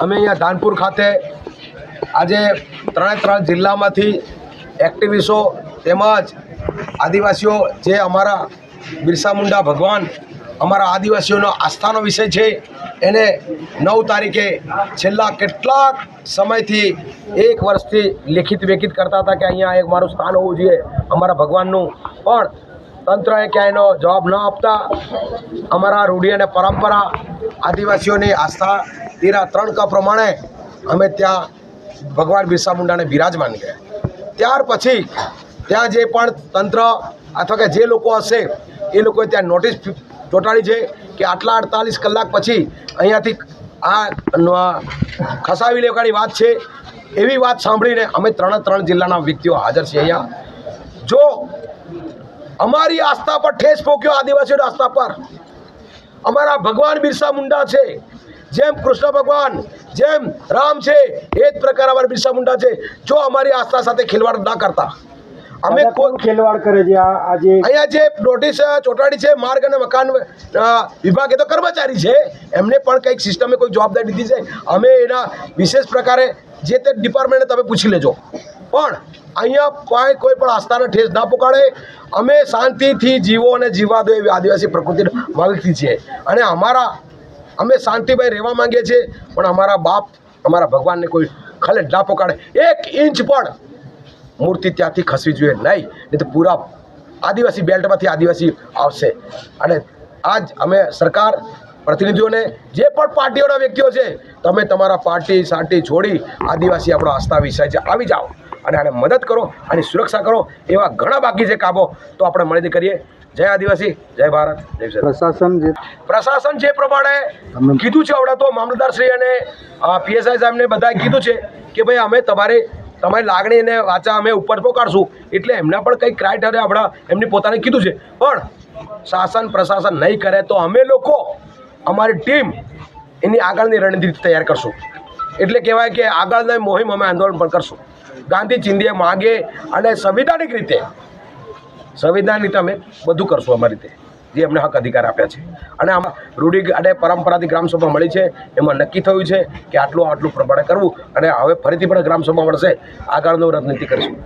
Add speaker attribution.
Speaker 1: અમે અહીંયા ધાનપુર ખાતે આજે ત્રણ જિલ્લામાંથી એક્ટિવિસ્ટો તેમજ આદિવાસીઓ જે અમારા બિરસા મુંડા ભગવાન અમારા આદિવાસીઓનો આસ્થાનો વિષય છે એને 9 તારીખે છેલ્લા કેટલાક સમયથી 1 વર્ષથી લેખિત કરતા હતા કે અહીંયા એક મારું સ્થાન હોવું જોઈએ અમારા ભગવાનનું, પણ તંત્રએ ક્યાંય એનો જવાબ ન આપતા અમારા રૂઢિ અને પરંપરા આદિવાસીઓની આસ્થા તેરા 3 કા પ્રમાણે અમે ત્યાં ભગવાન બિરસા મુંડાને બિરાજમાન ગયા. ત્યાર પછી ત્યાં જે પણ તંત્ર અથવા કે જે લોકો હશે એ લોકોએ ત્યાં નોટિસ ચોંટાડી છે કે આટલા 48 કલાક પછી અહીંયાથી આ ખસાવી લેવાની વાત છે. એવી વાત સાંભળીને અમે ત્રણ જિલ્લાના વ્યક્તિઓ હાજર છીએ અહીંયા. જો અમારી આસ્થા પર ઠેસ પહોંચ્યો, આદિવાસીઓની આસ્થા પર, અમારા ભગવાન બિરસા મુંડા છે, જેમ કૃષ્ણ ભગવાન જેમ રામ છે એ જ પ્રકાર અમારા બિરસા મુંડા છે. જો અમારી આસ્થા સાથે ખેલવાડ ના કરતા અમે કોઈ
Speaker 2: ખેલવાડ કરે છે આજે
Speaker 1: અહીંયા જે નોટિસ ચોંટાડી છે માર્ગ અને મકાન વિભાગ એ તો કર્મચારી છે, એમને પણ કંઈક સિસ્ટમે કોઈ જવાબદારી લીધી છે. અમે એના વિશેષ પ્રકારે જે તે ડિપાર્ટમેન્ટને તમે પૂછી લેજો, પણ અહીંયા કોઈ પણ આસ્થાને ઠેસ ના પહોંચાડે. અમે શાંતિથી જીવો અને જીવવા દો એવી આદિવાસી પ્રકૃતિને માગતી છીએ અને અમે શાંતિભાઈ રહેવા માંગીએ છીએ, પણ અમારા બાપ અમારા ભગવાનને કોઈ ખલેલ ના પહોંચાડે. 1 ઇંચ પણ મૂર્તિ ત્યાંથી ખસવી જોઈએ નહીં તો પૂરા આદિવાસી બેલ્ટમાંથી આદિવાસી આવશે. અને આજ અમે સરકાર પ્રતિનિધિઓને જે પણ પાર્ટીઓના વ્યક્તિઓ છે, તમે તમારા પાર્ટી છોડી આદિવાસી આપણો આસ્થા વિષય છે આવી જાઓ અને આને મદદ કરો, આની સુરક્ષા કરો. એવા ઘણા બાકી છે કામો, તો આપણે મળીને કરીએ. જય આદિવાસી, જય ભારત, જય શ્રી પ્રશાસન જે પ્રમાણે કીધું છે આવડે તો મામલતદારશ્રી અને PSI સાહેબને બધાએ કીધું છે કે ભાઈ અમે તમારી લાગણી અને વાચા અમે ઉપર પહોંચાડશું, એટલે એમના પણ કંઈક ક્રાઇટેરિયા આપણા એમની પોતાને કીધું છે. પણ શાસન પ્રશાસન નહીં કરે તો અમે લોકો અમારી ટીમ એની આગળની રણનીતિ તૈયાર કરશું. એટલે કહેવાય કે આગળની મુહિમ અમે આંદોલન પણ કરશું. ગાંધી ચિંધ્ય માગે અને સંવિધાનિક રીતે અમે બધું કરશું અમારી રીતે જે એમને હક અધિકાર આપ્યા છે. અને આમાં રૂઢિ અને પરંપરાથી ગ્રામસભા મળી છે, એમાં નક્કી થયું છે કે આટલું પ્રમાણે કરવું અને હવે ફરીથી પણ ગ્રામસભા મળશે, આગળનો રણનીતિ કરીશું.